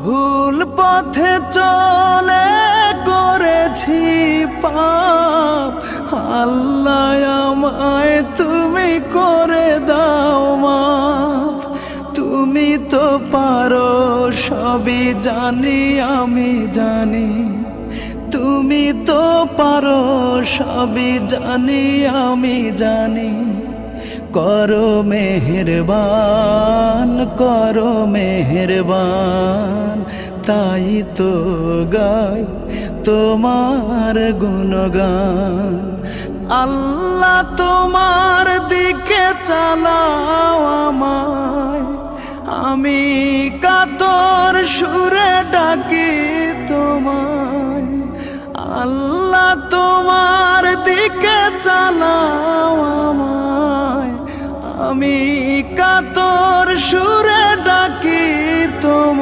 ভুল পথে চলে করেছি পাপ, আল্লাহ আমায় তুমি করে দাও মাফ। তুমি তো পারো সবই জানি আমি জানি, তুমি তো পারো সবই জানি আমি জানি। করো মেহেরবান, করো মেহেরবান, তাই তো গাই তোমার গুণগান। আল্লাহ তোমার দিকে চালাও আমায়, আমি কাতর সুরে ডাকি তোমায়। আল্লাহ তোমার দিকে চালাও আমায়, আমি কাতর সুরে ডাকি তোমায়।